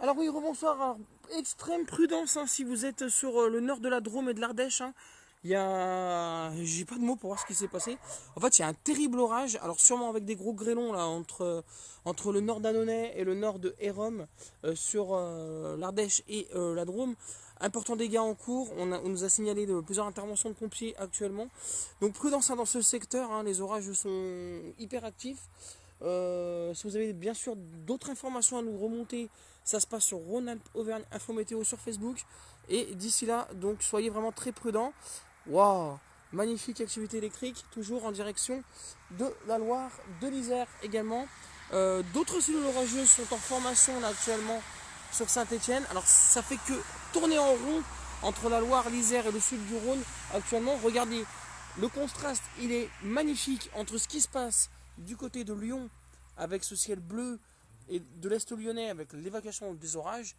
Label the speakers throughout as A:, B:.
A: Alors oui, rebonsoir. Alors, extrême prudence si vous êtes sur le nord de la Drôme et de l'Ardèche. Il y a... J'ai pas de mots pour voir ce qui s'est passé. En fait, il y a un terrible orage. Alors sûrement avec des gros grêlons là entre le nord d'Annonay et le nord de Hérom sur l'Ardèche et la Drôme. Important dégâts en cours. On nous a signalé plusieurs interventions de pompiers actuellement. Donc prudence dans ce secteur. Les orages sont hyper actifs. Si vous avez bien sûr d'autres informations à nous remonter, ça se passe sur Rhône-Alpes Auvergne Info Météo sur Facebook. Et d'ici là, donc soyez vraiment très prudents. Waouh, magnifique activité électrique, toujours en direction de la Loire, de l'Isère également. D'autres cellules orageuses sont en formation là, actuellement sur Saint-Étienne. Alors ça fait que tourner en rond entre la Loire, l'Isère et le sud du Rhône actuellement. Regardez, le contraste il est magnifique entre ce qui se passe du côté de Lyon avec ce ciel bleu et de l'Est lyonnais avec l'évacuation des orages,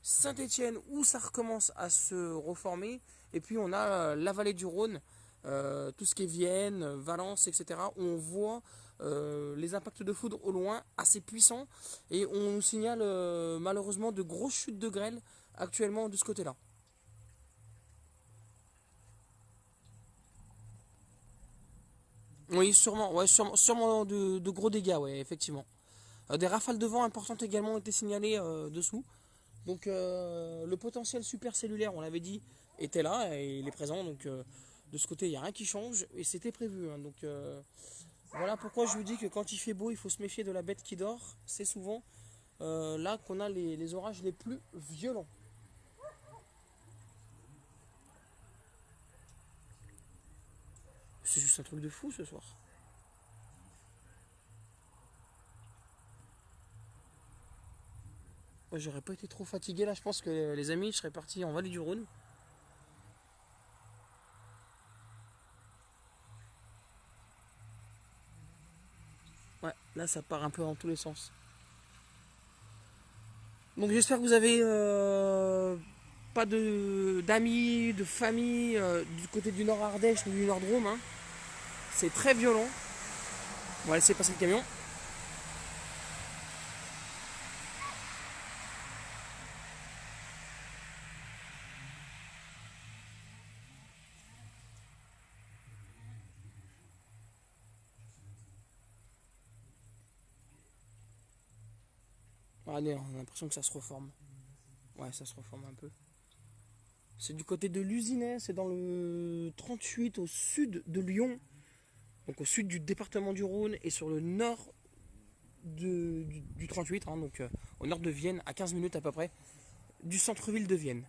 A: Saint-Étienne où ça recommence à se reformer, et puis on a la vallée du Rhône, tout ce qui est Vienne, Valence, etc., où on voit les impacts de foudre au loin assez puissants, et on nous signale malheureusement de grosses chutes de grêle actuellement de ce côté-là. Oui, sûrement, ouais, sûrement de gros dégâts, ouais, effectivement. Des rafales de vent importantes également ont été signalées dessous. Donc le potentiel supercellulaire, on l'avait dit, était là et il est présent. Donc de ce côté, il n'y a rien qui change et c'était prévu. Donc voilà pourquoi je vous dis que quand il fait beau, il faut se méfier de la bête qui dort. C'est souvent là qu'on a les orages les plus violents. C'est juste un truc de fou ce soir. Moi, j'aurais pas été trop fatigué là. Je pense que les amis, je serais parti en vallée du Rhône. Ouais, là ça part un peu dans tous les sens. Donc j'espère que vous avez pas d'amis, de famille du côté du Nord Ardèche ni du Nord Drôme. C'est très violent. On va laisser passer le camion. Allez, on a l'impression que ça se reforme. Ouais, ça se reforme un peu. C'est du côté de l'Usinet, c'est dans le 38 au sud de Lyon, donc au sud du département du Rhône et sur le nord du 38, donc au nord de Vienne, à 15 minutes à peu près, du centre-ville de Vienne.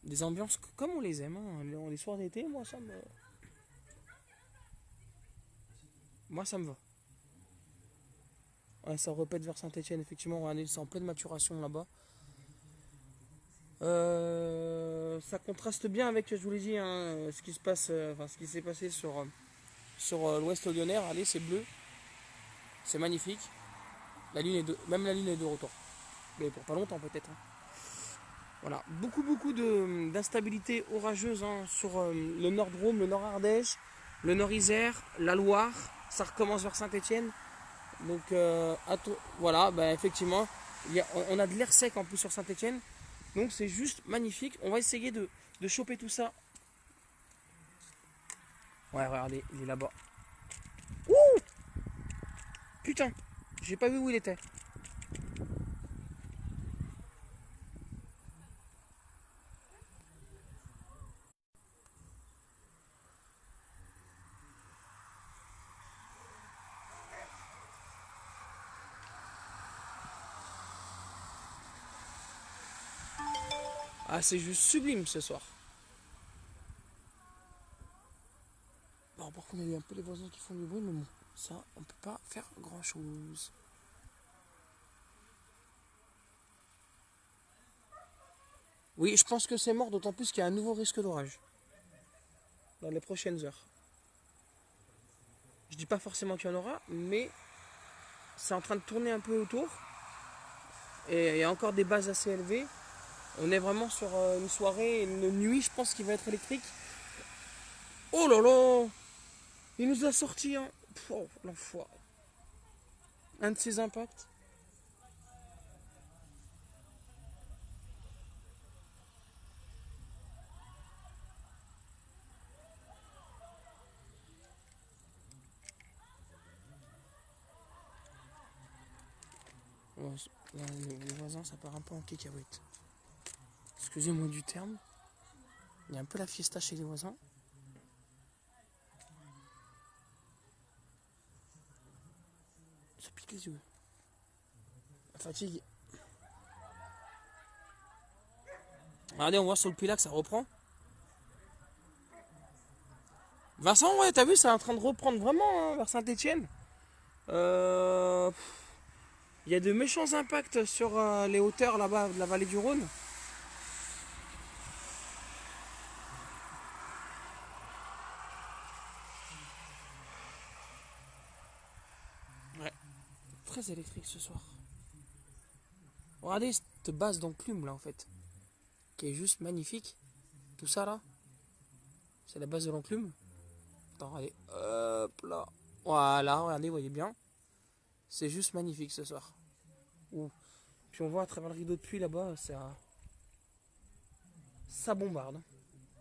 A: Des ambiances comme on les aime, les soirs d'été, moi ça me va. Ouais, ça répète vers Saint-Etienne, effectivement, c'est en pleine maturation là-bas. Ça contraste bien avec, je vous l'ai dit, ce qui se passe, ce qui s'est passé sur l'ouest lyonnais. Allez, c'est bleu, c'est magnifique. Même la lune est de retour, mais pour pas longtemps peut-être. Voilà, beaucoup d'instabilité orageuse sur le nord Drôme, le nord Ardèche, le nord Isère, la Loire. Ça recommence vers Saint-Etienne. Donc voilà, effectivement, on a de l'air sec en plus sur Saint-Etienne. Donc c'est juste magnifique. On va essayer de choper tout ça. Ouais, regardez, il est là-bas. Ouh, putain, j'ai pas vu où il était. Ah, c'est juste sublime ce soir. Bon, par contre, il y a un peu les voisins qui font du bruit, mais bon, ça, on peut pas faire grand-chose. Oui, je pense que c'est mort, d'autant plus qu'il y a un nouveau risque d'orage dans les prochaines heures. Je dis pas forcément qu'il y en aura, mais c'est en train de tourner un peu autour. Et il y a encore des bases assez élevées. On est vraiment sur une soirée, une nuit, je pense, qui va être électrique. Oh là là, il nous a sorti un... Oh, l'enfoiré. Un de ces impacts. Ouais, là, les voisins, ça part un peu en cacahuète. Excusez-moi du terme. Il y a un peu la fiesta chez les voisins. Ça pique les yeux. La fatigue. Regardez, on voit sur le Pilat que ça reprend. Vincent, ouais, t'as vu, c'est en train de reprendre vraiment hein, vers Saint-Etienne. Il y a de méchants impacts sur les hauteurs là-bas de la vallée du Rhône. Ouais, très électrique ce soir. Regardez cette base d'enclume là en fait, qui est juste magnifique. Tout ça là, c'est la base de l'enclume. Attends, regardez, hop là. Voilà, regardez, vous voyez bien. C'est juste magnifique ce soir. Ouh. Puis on voit à travers le rideau de pluie là-bas, ça bombarde.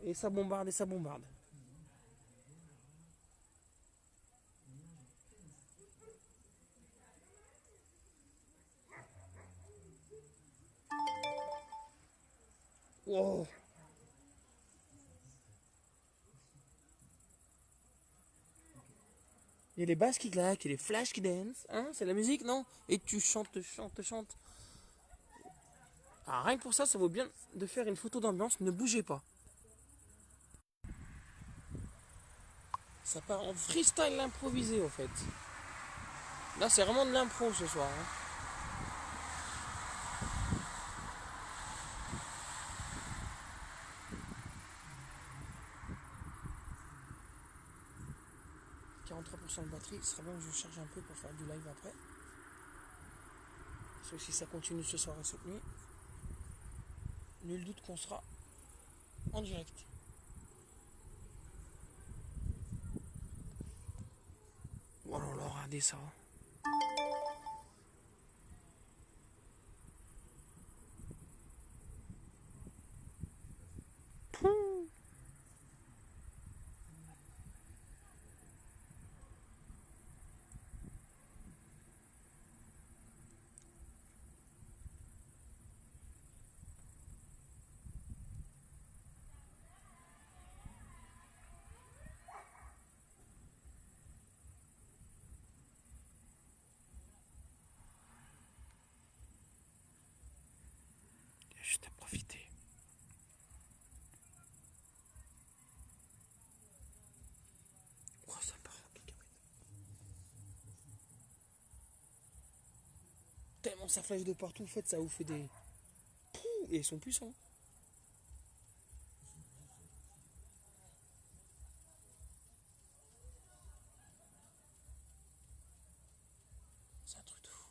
A: Et ça bombarde et ça bombarde. Wow. Il y a les basses qui claquent, il y a les flashs qui dansent. Hein, c'est la musique, non? Et tu chantes, chantes, chantes. Ah, rien que pour ça, ça vaut bien de faire une photo d'ambiance. Ne bougez pas. Ça part en freestyle improvisé, en fait. Là, c'est vraiment de l'impro ce soir. Hein. 43% de batterie. Ce serait bien que je charge un peu pour faire du live après. Parce que si ça continue ce soir et cette nuit, nul doute qu'on sera en direct. Oh là là, regardez ça. Juste à profiter. Oh, ça part en cacahuète. Tellement ça flash de partout, en fait, ça vous fait des. Et ils sont puissants. C'est un truc de fou.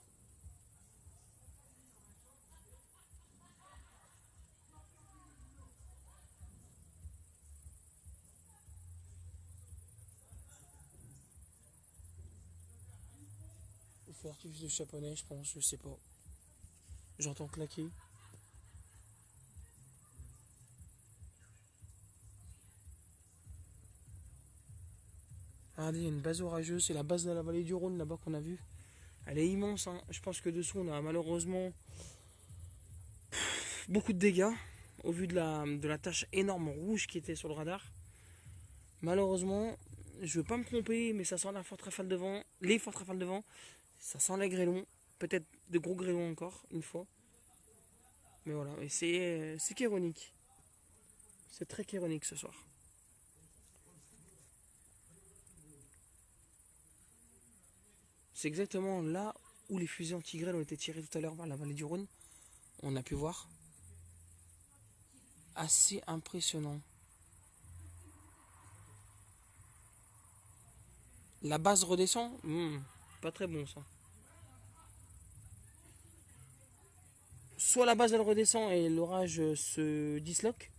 A: Le feu artifice de Chaponnet, je pense, je sais pas. J'entends claquer. Regardez, il y a une base orageuse, c'est la base de la vallée du Rhône là-bas qu'on a vu. Elle est immense, hein. Je pense que dessous on a malheureusement beaucoup de dégâts au vu de la tache énorme rouge qui était sur le radar. Malheureusement, je ne veux pas me tromper, mais ça sent la forte rafale de vent, les fortes rafales de vent, ça sent les grêlons, peut-être de gros grêlons encore, une fois. Mais voilà, et c'est chironique. C'est très chironique ce soir. C'est exactement là où les fusées anti-grêle ont été tirées tout à l'heure vers la vallée du Rhône. On a pu voir. Assez impressionnant. La base redescend. Pas très bon ça. Soit la base elle redescend et l'orage se disloque,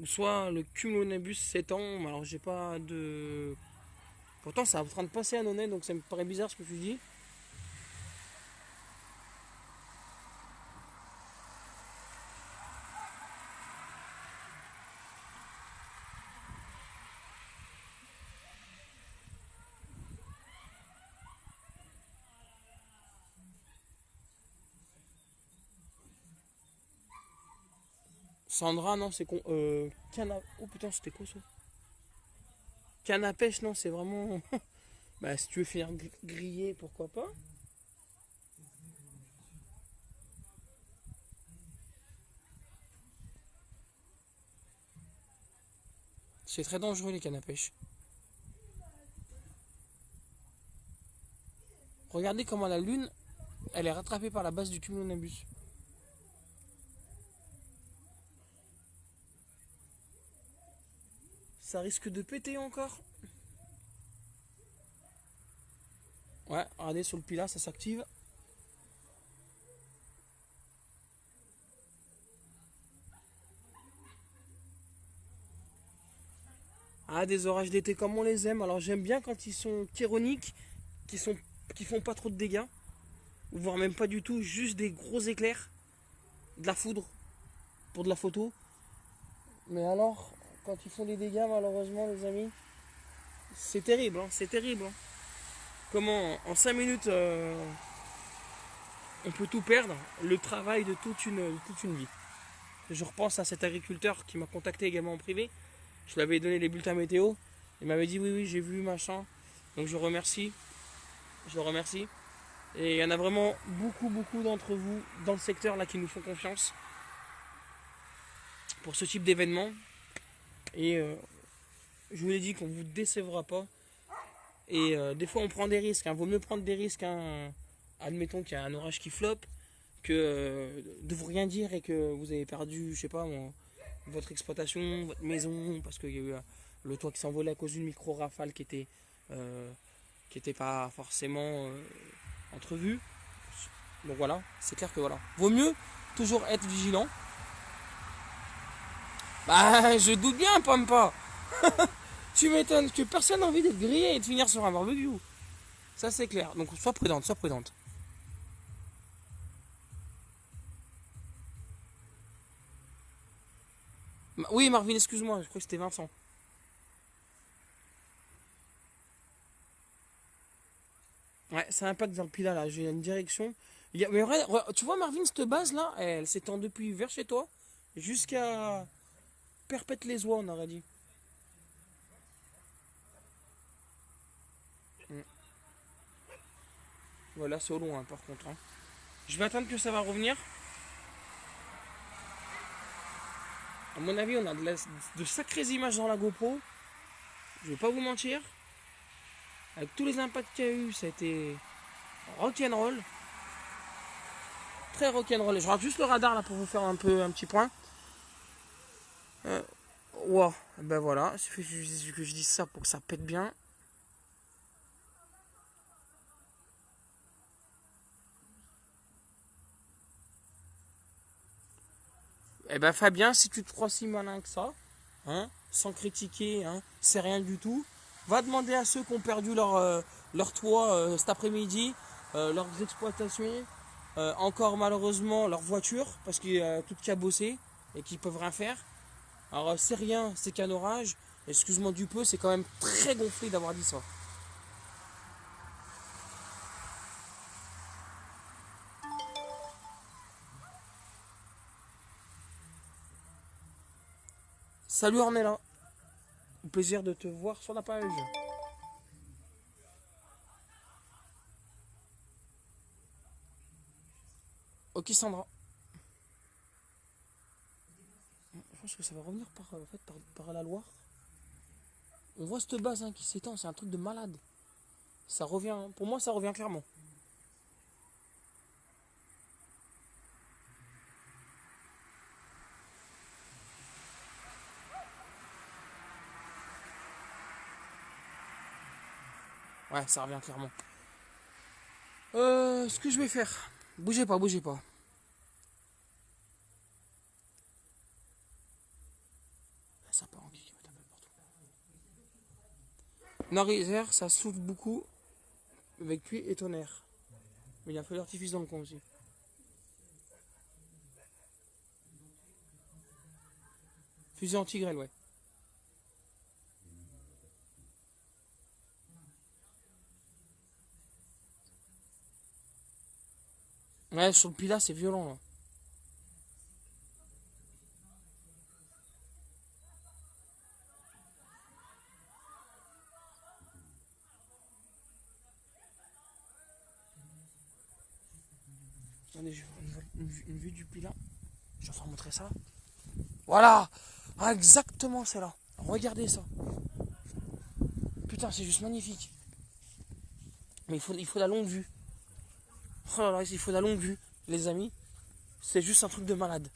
A: ou soit le cumulonimbus s'étend. Alors j'ai pas de. Pourtant c'est en train de passer à Nonnet, donc ça me paraît bizarre ce que tu dis. Sandra, non, c'est con. Oh putain, c'était quoi ça? Canne à pêche, non, c'est vraiment. Bah, si tu veux finir grillé, pourquoi pas? C'est très dangereux les cannes à pêche. Regardez comment la lune, elle est rattrapée par la base du cumulonimbus. Ça risque de péter encore. Ouais, regardez sur le pilat, ça s'active. Ah, des orages d'été comme on les aime. Alors j'aime bien quand ils sont chironiques, qui sont qui font pas trop de dégâts, voire même pas du tout, juste des gros éclairs, de la foudre pour de la photo. Mais alors, quand ils font des dégâts, malheureusement, les amis, c'est terrible, hein, c'est terrible. Hein. Comment en 5 minutes on peut tout perdre, le travail de toute une vie. Je repense à cet agriculteur qui m'a contacté également en privé. Je lui avais donné les bulletins météo. Il m'avait dit oui, oui, j'ai vu, machin. Donc je remercie. Je le remercie. Et il y en a vraiment beaucoup, beaucoup d'entre vous dans le secteur là qui nous font confiance pour ce type d'événement. Et je vous l'ai dit qu'on ne vous décevra pas. Et des fois on prend des risques. Hein. Vaut mieux prendre des risques. Hein. Admettons qu'il y a un orage qui floppe que de vous rien dire et que vous avez perdu, je sais pas, votre exploitation, votre maison, parce qu'il y a eu le toit qui s'envolait à cause d'une micro-rafale qui était pas forcément entrevue. Donc voilà, c'est clair que voilà. Vaut mieux toujours être vigilant. Bah, je doute bien, Pampa. Tu m'étonnes que personne n'a envie d'être grillé et de finir sur un barbecue. Ça, c'est clair. Donc, sois prudente, sois prudente. Oui, Marvin, excuse-moi, je crois que c'était Vincent. Ouais, ça impacte vers le pilat là. J'ai une direction. Mais tu vois, Marvin, cette base là, elle s'étend depuis vers chez toi jusqu'à Perpète-les-Oies, on aurait dit. Mm. Voilà, c'est au loin par contre. Hein. Je vais attendre que ça va revenir. À mon avis, on a de sacrées images dans la GoPro. Je vais pas vous mentir. Avec tous les impacts qu'il y a eu, ça a été rock'n'roll. Très rock'n'roll. Je rate juste le radar là pour vous faire un petit point. Wow, ben voilà, il suffit que je dise ça pour que ça pète bien. Eh ben Fabien, si tu te crois si malin que ça, hein, sans critiquer, hein, c'est rien du tout, va demander à ceux qui ont perdu leur toit cet après-midi, leurs exploitations, encore malheureusement leur voiture, parce qu'il y a tout qui a bossé et qui peuvent rien faire. Alors c'est rien, c'est qu'un orage. Excuse-moi du peu, c'est quand même très gonflé d'avoir dit ça. Salut Ornella, au plaisir de te voir sur la page. Ok Sandra. Je pense que ça va revenir par la Loire. On voit cette base hein, qui s'étend, c'est un truc de malade. Ça revient, pour moi ça revient clairement. Ouais, ça revient clairement. Ce que je vais faire, bougez pas, bougez pas. Ça part en kick, Nord-Isère, ça souffle beaucoup avec pluie et tonnerre. Mais il y a un feu d'artifice dans le coin aussi. Fusée anti-grêle, ouais. Ouais, sur le Pilat, c'est violent là. Attendez, une vue du Pilat. Je vais vous montrer ça. Voilà. Ah, exactement, c'est là. Regardez ça. Putain, c'est juste magnifique. Mais il faut la longue vue. Oh là là, il faut la longue vue, les amis. C'est juste un truc de malade.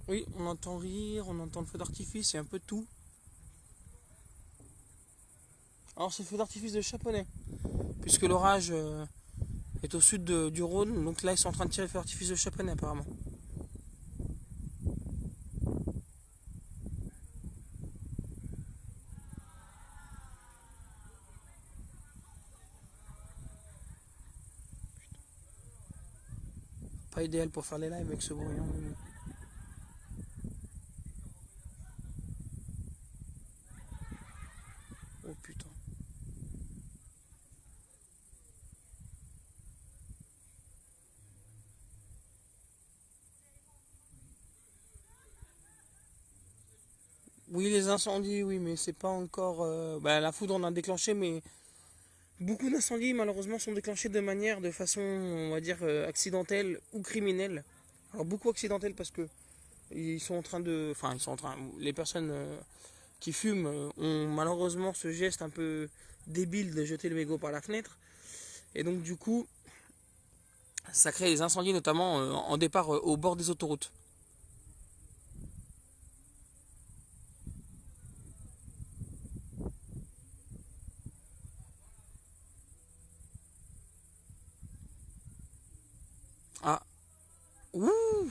A: Oui, on entend rire, on entend le feu d'artifice, et un peu de tout. Alors c'est le feu d'artifice de Chaponnet, puisque l'orage est au sud du Rhône, donc là ils sont en train de tirer le feu d'artifice de Chaponnet apparemment. Pas idéal pour faire les lives avec ce bruit. Hein, mais bon. Oh putain. Oui, les incendies, oui, mais c'est pas encore. La foudre on a déclenché, mais beaucoup d'incendies malheureusement sont déclenchés de façon, on va dire, accidentelle ou criminelle. Alors beaucoup accidentelle parce que ils sont en train de, enfin ils sont en train, les personnes qui fument ont malheureusement ce geste un peu débile de jeter le mégot par la fenêtre, et donc du coup ça crée des incendies notamment en départ au bord des autoroutes. Ah, ouh,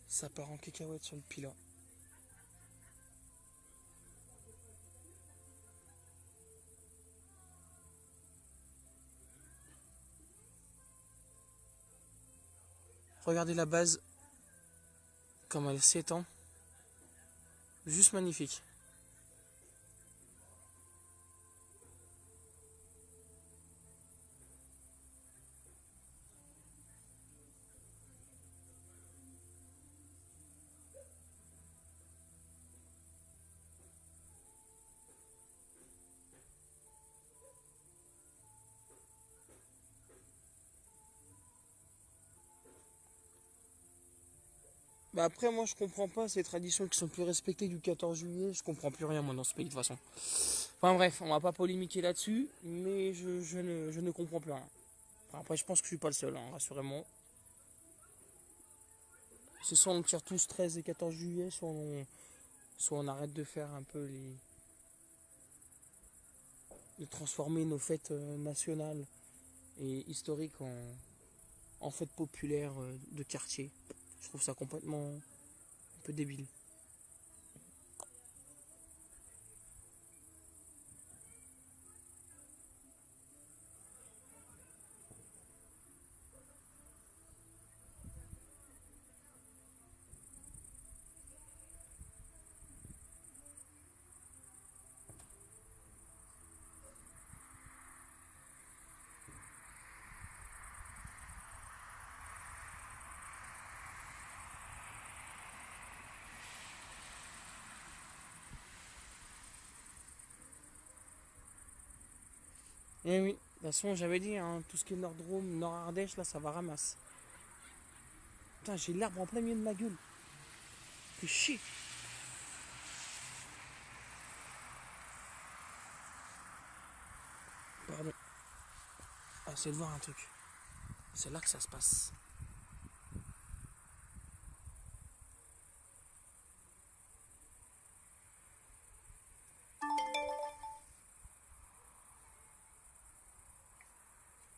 A: ça part en cacahuète sur le pilat. Regardez la base, comme elle s'étend. Juste magnifique. Bah après, moi je comprends pas ces traditions qui sont plus respectées du 14 juillet. Je comprends plus rien moi dans ce pays de toute façon. Enfin bref, on va pas polémiquer là-dessus, mais je ne comprends plus rien. Enfin, après, je pense que je suis pas le seul, hein, rassurez-moi. C'est soit on tire tous 13 et 14 juillet, soit on arrête de faire un peu de transformer nos fêtes nationales et historiques en fêtes populaires de quartier. Je trouve ça complètement un peu débile. Oui, oui. De toute façon, j'avais dit, hein, tout ce qui est Nord-Drôme, Nord-Ardèche, là, ça va ramasse. Putain, j'ai l'arbre en plein milieu de ma gueule. Fais chier. Pardon. Ah, c'est de voir un truc. C'est là que ça se passe.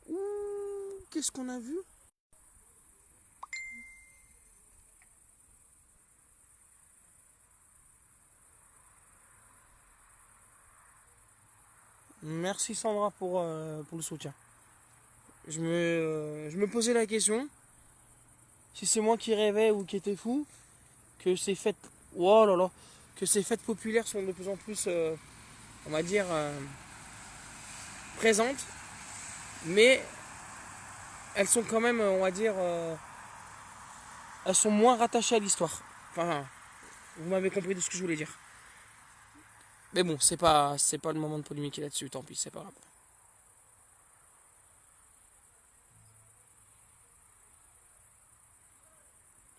A: Ouh, qu'est-ce qu'on a vu? Merci Sandra pour le soutien. Je me posais la question, si c'est moi qui rêvais ou qui était fou, que ces fêtes, oh là là, que ces fêtes populaires sont de plus en plus, on va dire, présentes, mais elles sont quand même, on va dire, elles sont moins rattachées à l'histoire. Enfin, vous m'avez compris de ce que je voulais dire. Mais bon, c'est pas le moment de polémiquer là-dessus, tant pis, c'est pas grave.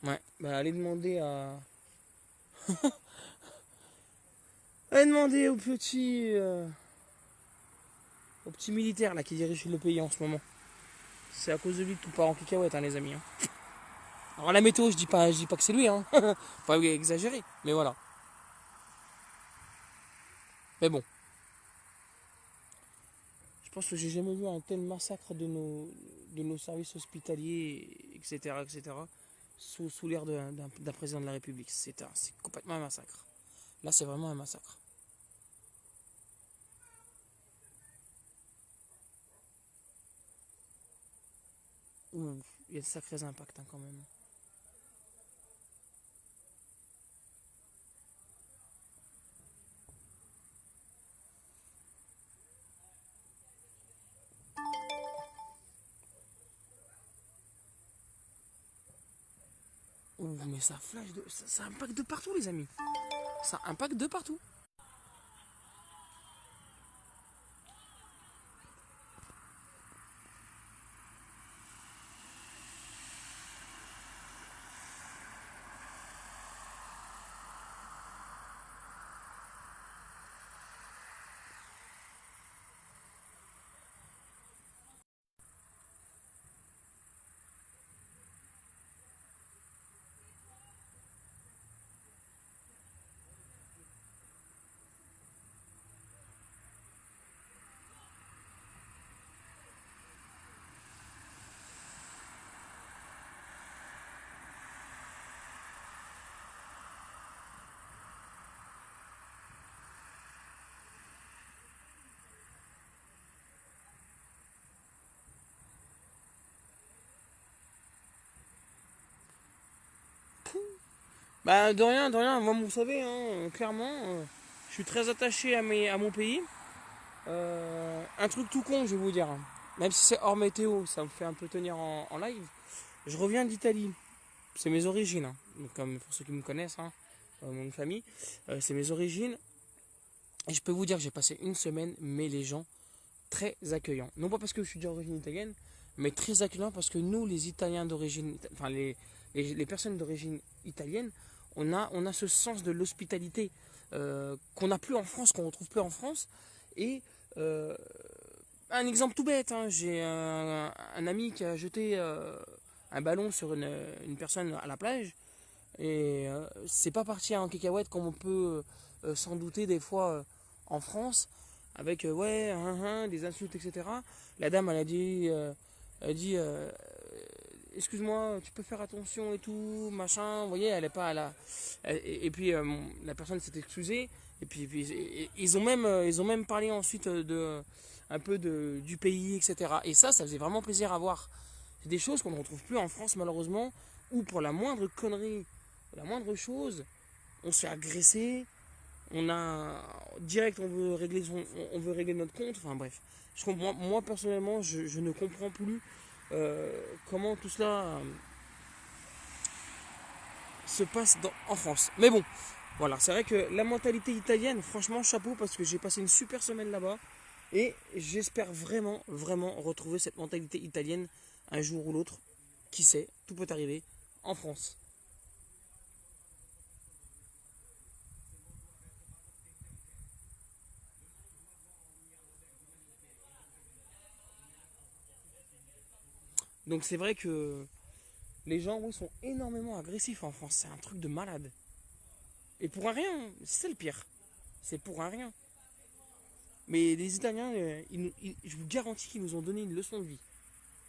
A: Ouais, bah allez demander au petit militaire là qui dirige le pays en ce moment. C'est à cause de lui que tout part en cacahuète, hein, les amis. Hein. Alors la météo, je dis pas que c'est lui, hein. Faut pas exagérer, mais voilà. Mais bon, je pense que j'ai jamais vu un tel massacre de nos services hospitaliers, etc., etc., sous l'ère d'un président de la République. C'est complètement un massacre. Là, c'est vraiment un massacre. Ouh, il y a de sacrés impacts hein, quand même. Ouh, mais ça flash, ça impacte de partout, les amis. Ça impacte de partout. Bah, de rien, de rien. Moi, vous savez, hein, clairement, je suis très attaché à mon pays. Un truc tout con, je vais vous dire. Hein. Même si c'est hors météo, ça me fait un peu tenir en live. Je reviens d'Italie. C'est mes origines. Hein. Donc, comme pour ceux qui me connaissent, hein, mon famille, c'est mes origines. Et je peux vous dire que j'ai passé une semaine, mais les gens très accueillants. Non pas parce que je suis d'origine italienne, mais très accueillants parce que nous, les Italiens d'origine, enfin les personnes d'origine italienne, on a ce sens de l'hospitalité qu'on n'a plus en France, qu'on ne retrouve plus en France. Et euh, un exemple tout bête, hein, j'ai un ami qui a jeté un ballon sur une personne à la plage et c'est pas parti en cacahuète comme on peut s'en douter des fois en France, avec ouais, des insultes, etc. La dame, elle a dit excuse-moi, tu peux faire attention et tout, machin. Vous voyez, elle est pas à la. Et puis la personne s'est excusée. Et puis, ils ont même parlé ensuite un peu du pays, etc. Et ça faisait vraiment plaisir à voir. C'est des choses qu'on ne retrouve plus en France malheureusement, où pour la moindre connerie, la moindre chose, on se fait agresser, on a direct on veut régler notre compte, enfin bref. Moi personnellement, je ne comprends plus comment tout cela se passe en France. Mais bon, voilà, c'est vrai que la mentalité italienne, franchement, chapeau parce que j'ai passé une super semaine là-bas Et j'espère vraiment, vraiment retrouver cette mentalité italienne un jour ou l'autre. Qui sait, tout peut arriver en France. Donc c'est vrai que les gens, oui, sont énormément agressifs en France. C'est un truc de malade. Et pour un rien, c'est le pire. C'est pour un rien. Mais les Italiens, je vous garantis qu'ils nous ont donné une leçon de vie.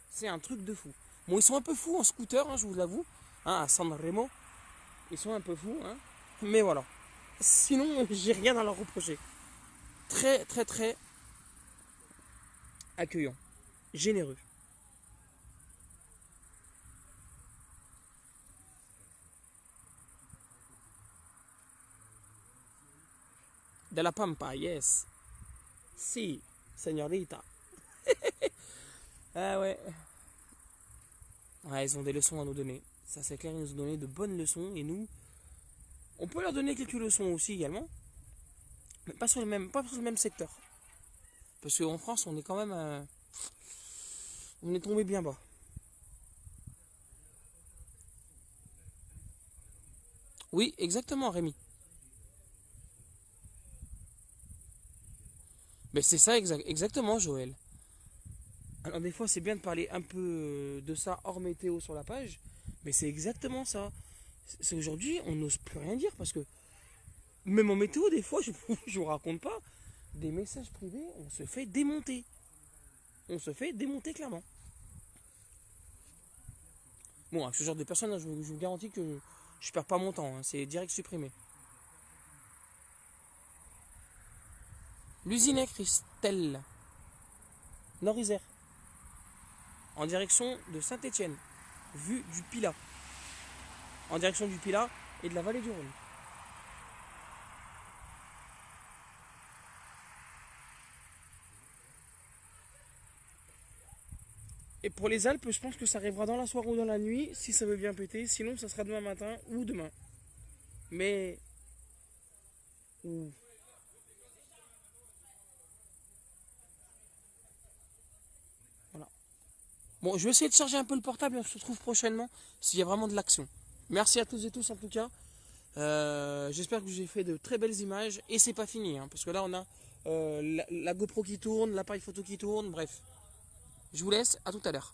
A: C'est un truc de fou. Bon, ils sont un peu fous en scooter, hein, je vous l'avoue. Hein, à Sanremo, ils sont un peu fous. Hein. Mais voilà. Sinon, j'ai rien à leur reprocher. Très, très, très accueillant. Généreux. De la Pampa, yes. Si, señorita. Ah ouais. Ouais, ils ont des leçons à nous donner. Ça, c'est clair, ils nous ont donné de bonnes leçons. Et nous, on peut leur donner quelques leçons aussi également. Mais pas sur le même secteur. Parce qu'en France, on est quand même. On est tombé bien bas. Oui, exactement, Rémi. Mais c'est ça, exactement, Joël. Alors, des fois, c'est bien de parler un peu de ça hors météo sur la page. Mais c'est exactement ça. C'est aujourd'hui, on n'ose plus rien dire parce que même en météo, des fois, je vous raconte pas, des messages privés, on se fait démonter. On se fait démonter clairement. Bon, avec ce genre de personnes, hein, je vous garantis que je perds pas mon temps. Hein, c'est direct supprimé. L'usinet Christelle, Nord-Isère, en direction de Saint-Étienne, vue du Pilat, en direction du Pilat et de la vallée du Rhône. Et pour les Alpes, je pense que ça arrivera dans la soirée ou dans la nuit, si ça veut bien péter. Sinon, ça sera demain matin ou demain. Mais. Ouh. Voilà. Bon, je vais essayer de charger un peu le portable et on se retrouve prochainement s'il y a vraiment de l'action. Merci à tous et tous en tout cas. J'espère que j'ai fait de très belles images. Et c'est pas fini, hein, parce que là, on a la GoPro qui tourne, l'appareil photo qui tourne, bref. Je vous laisse, à tout à l'heure.